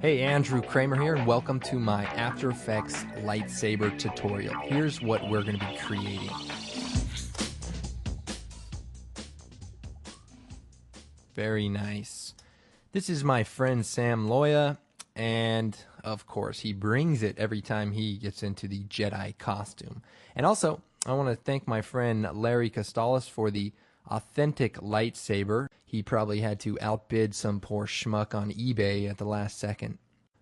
Hey, Andrew Kramer here, and welcome to my After Effects lightsaber tutorial. Here's what we're going to be creating. Very nice. This is my friend Sam Loya, and of course, he brings it every time he gets into the Jedi costume. And also, I want to thank my friend Larry Costalis for the authentic lightsaber. He probably had to outbid some poor schmuck on eBay at the last second.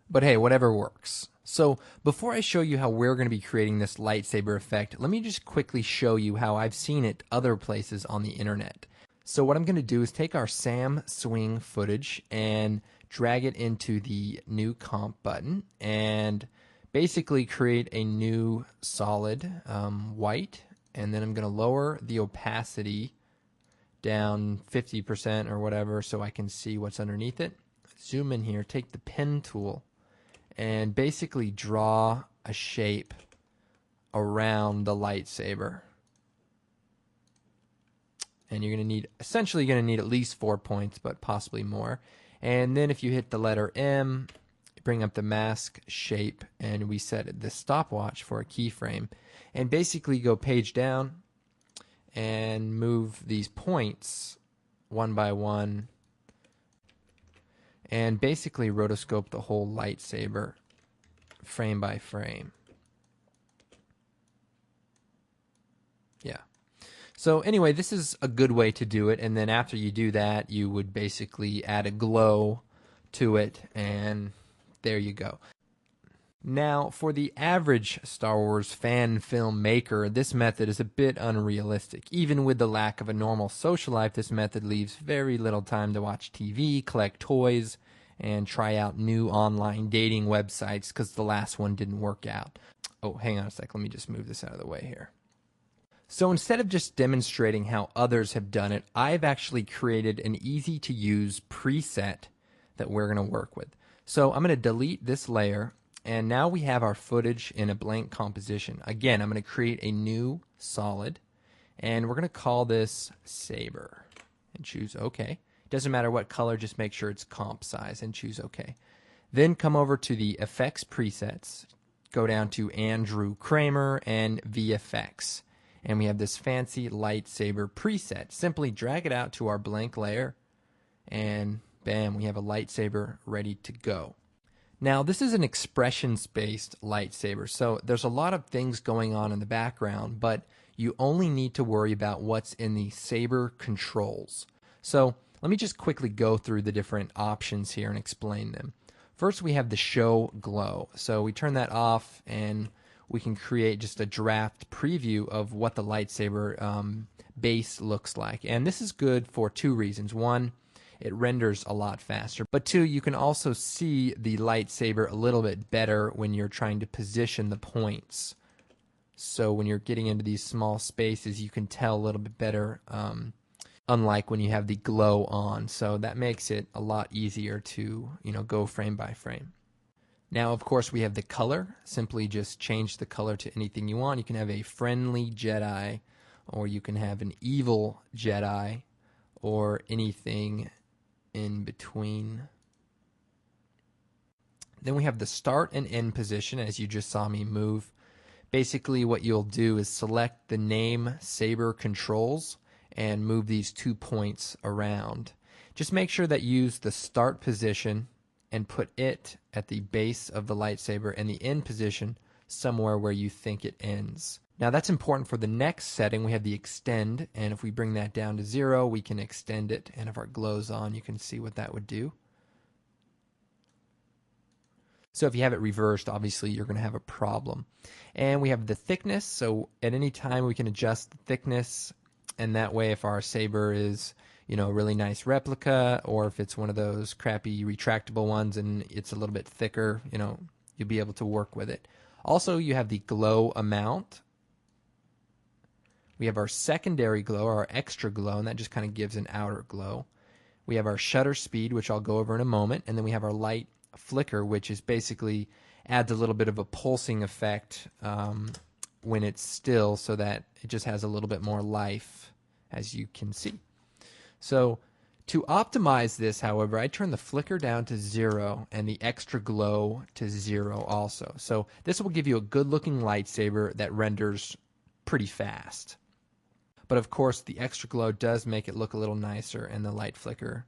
But hey, whatever works. So before I show you how we're going to be creating this lightsaber effect, let me just quickly show you how I've seen it other places on the internet. So what I'm going to do is take our Sam swing footage and drag it into the new comp button and basically create a new solid white, and then I'm going to lower the opacity down 50% or whatever so I can see what's underneath it. Zoom in here, take the pen tool, and basically draw a shape around the lightsaber. And you're going to need, essentially you're going to need at least 4 points, but possibly more. And then if you hit the letter M, bring up the mask shape, and we set the stopwatch for a keyframe. And basically go page down and move these points one by one, and basically rotoscope the whole lightsaber frame by frame. Yeah. So anyway, this is a good way to do it, and then after you do that, you would basically add a glow to it, and there you go. Now, for the average Star Wars fan filmmaker, this method is a bit unrealistic. Even with the lack of a normal social life, this method leaves very little time to watch TV, collect toys, and try out new online dating websites because the last one didn't work out. Oh, hang on a sec. Let me just move this out of the way here. So instead of just demonstrating how others have done it, I've actually created an easy-to-use preset that we're going to work with. So I'm going to delete this layer, and now we have our footage in a blank composition. Again, I'm going to create a new solid, and we're going to call this Saber, and choose OK. Doesn't matter what color, just make sure it's comp size, and choose OK. Then come over to the Effects presets, go down to Andrew Kramer and VFX, and we have this fancy lightsaber preset. Simply drag it out to our blank layer, and bam, we have a lightsaber ready to go. Now, this is an expressions-based lightsaber, so there's a lot of things going on in the background, but you only need to worry about what's in the saber controls. So let me just quickly go through the different options here and explain them. First, we have the show glow. So we turn that off, and we can create just a draft preview of what the lightsaber base looks like. And this is good for two reasons. One, it renders a lot faster. But two, you can also see the lightsaber a little bit better when you're trying to position the points. So when you're getting into these small spaces, you can tell a little bit better, unlike when you have the glow on. So that makes it a lot easier to, go frame by frame. Now, of course, we have the color. Simply just change the color to anything you want. You can have a friendly Jedi, or you can have an evil Jedi, or anything in between. Then we have the start and end position, as you just saw me move. Basically, what you'll do is select the name Saber Controls and move these 2 points around. Just make sure that you use the start position and put it at the base of the lightsaber, and the end position somewhere where you think it ends. Now that's important for the next setting. We have the extend, and if we bring that down to 0, we can extend it, and if our glow's on, you can see what that would do. So if you have it reversed, obviously you're going to have a problem. And we have the thickness, so at any time we can adjust the thickness, and that way if our saber is a really nice replica, or if it's one of those crappy retractable ones and it's a little bit thicker, you'll be able to work with it. Also, you have the glow amount. We have our secondary glow, or our extra glow, and that just kind of gives an outer glow. We have our shutter speed, which I'll go over in a moment, and then we have our light flicker, which is basically adds a little bit of a pulsing effect when it's still, so that it just has a little bit more life, as you can see. So To optimize this, however, I turn the flicker down to 0 and the extra glow to 0 also. So this will give you a good looking lightsaber that renders pretty fast. But of course, the extra glow does make it look a little nicer, and the light flicker,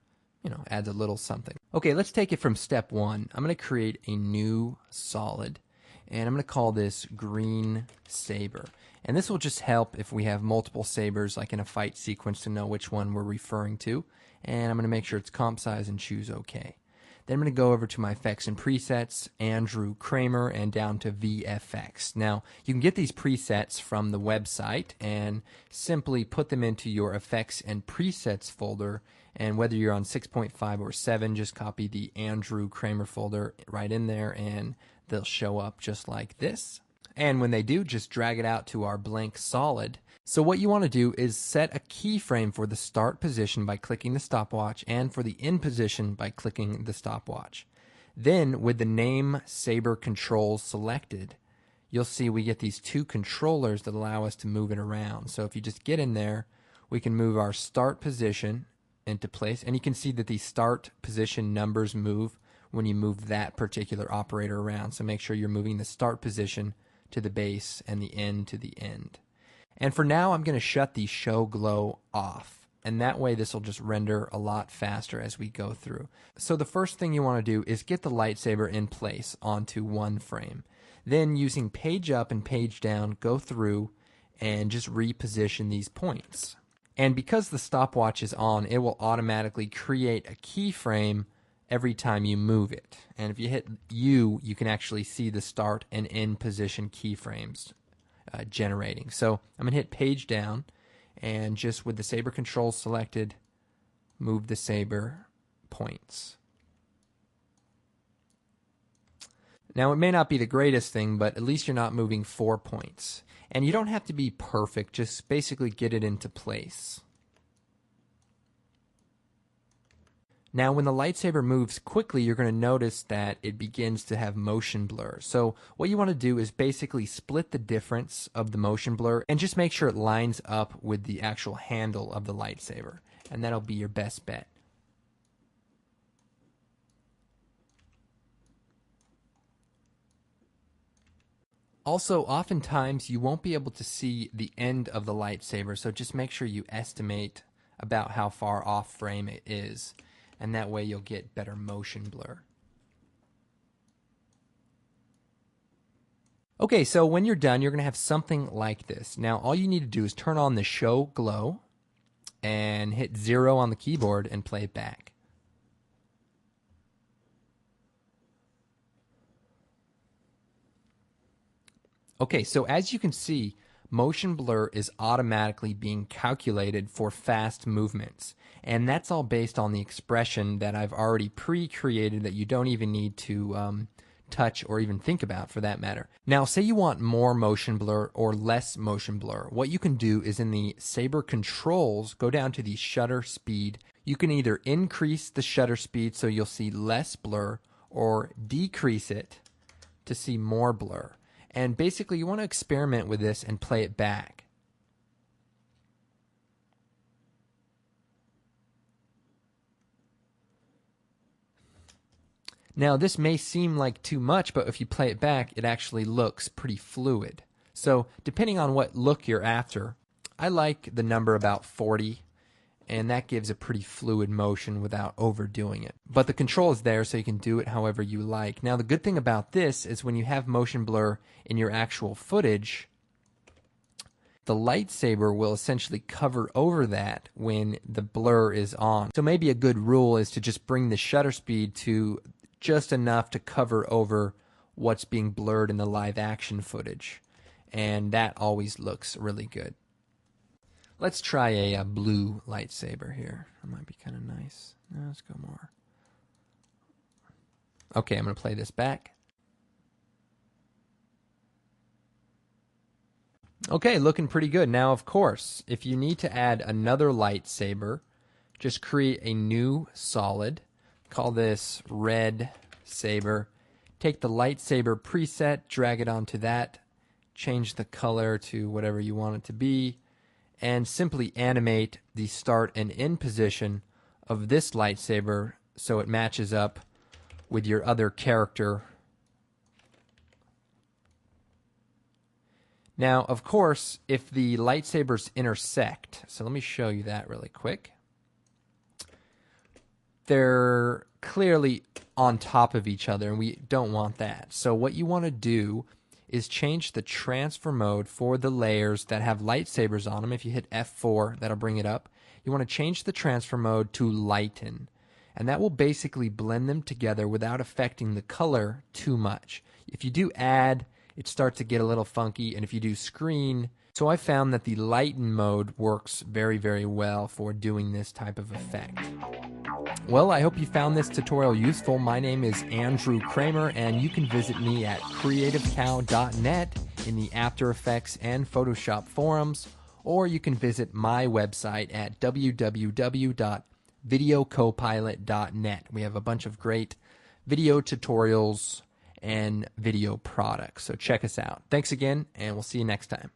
adds a little something. Okay, let's take it from step 1. I'm going to create a new solid, and I'm going to call this green saber. And this will just help if we have multiple sabers, like in a fight sequence, to know which one we're referring to. And I'm going to make sure it's comp size and choose OK. Then I'm going to go over to my effects and presets, Andrew Kramer, and down to VFX. Now, you can get these presets from the website and simply put them into your effects and presets folder. And whether you're on 6.5 or 7, just copy the Andrew Kramer folder right in there, and they'll show up just like this. And when they do, just drag it out to our blank solid. So what you want to do is set a keyframe for the start position by clicking the stopwatch, and for the end position by clicking the stopwatch. Then, with the name Saber Controls selected, you'll see we get these two controllers that allow us to move it around. So if you just get in there, we can move our start position into place, and you can see that the start position numbers move when you move that particular operator around. So make sure you're moving the start position to the base and the end to the end. And for now, I'm going to shut the show glow off, and that way this will just render a lot faster as we go through. So the first thing you want to do is get the lightsaber in place onto one frame. Then, using page up and page down, go through and just reposition these points. And because the stopwatch is on, it will automatically create a keyframe every time you move it. And if you hit U, you can actually see the start and end position keyframes generating. So I'm going to hit page down, and just with the saber controls selected, move the saber points. Now, it may not be the greatest thing, but at least you're not moving 4 points. And you don't have to be perfect, just basically get it into place. Now, when the lightsaber moves quickly, you're going to notice that it begins to have motion blur. So what you want to do is basically split the difference of the motion blur and just make sure it lines up with the actual handle of the lightsaber. And that'll be your best bet. Also, oftentimes you won't be able to see the end of the lightsaber, so just make sure you estimate about how far off frame it is. And that way you'll get better motion blur. Okay, so when you're done, you're going to have something like this. Now, all you need to do is turn on the show glow and hit 0 on the keyboard and play it back. Okay, so as you can see, motion blur is automatically being calculated for fast movements. And that's all based on the expression that I've already pre-created that you don't even need to touch or even think about, for that matter. Now, say you want more motion blur or less motion blur. What you can do is in the Saber controls, go down to the shutter speed. You can either increase the shutter speed so you'll see less blur, or decrease it to see more blur. And basically, you want to experiment with this and play it back. Now, this may seem like too much, but if you play it back, it actually looks pretty fluid. So, depending on what look you're after, I like the number about 40, and that gives a pretty fluid motion without overdoing it. But the control is there, so you can do it however you like. Now, the good thing about this is when you have motion blur in your actual footage, the lightsaber will essentially cover over that when the blur is on. So maybe a good rule is to just bring the shutter speed to just enough to cover over what's being blurred in the live action footage. And that always looks really good. Let's try a blue lightsaber here. That might be kind of nice. No, let's go more. Okay, I'm going to play this back. Okay, looking pretty good. Now, of course, if you need to add another lightsaber, just create a new solid. Call this red saber. Take the lightsaber preset, drag it onto that, change the color to whatever you want it to be, and simply animate the start and end position of this lightsaber so it matches up with your other character. Now, of course, if the lightsabers intersect, so let me show you that really quick. They're clearly on top of each other, and we don't want that. So what you want to do is change the transfer mode for the layers that have lightsabers on them. If you hit F4, that'll bring it up. You want to change the transfer mode to lighten, and that will basically blend them together without affecting the color too much. If you do add, it starts to get a little funky, and if you do screen, so I found that the lighten mode works very, very well for doing this type of effect. Well, I hope you found this tutorial useful. My name is Andrew Kramer, and you can visit me at creativecow.net in the After Effects and Photoshop forums, or you can visit my website at www.videocopilot.net. We have a bunch of great video tutorials and video products, so check us out. Thanks again, and we'll see you next time.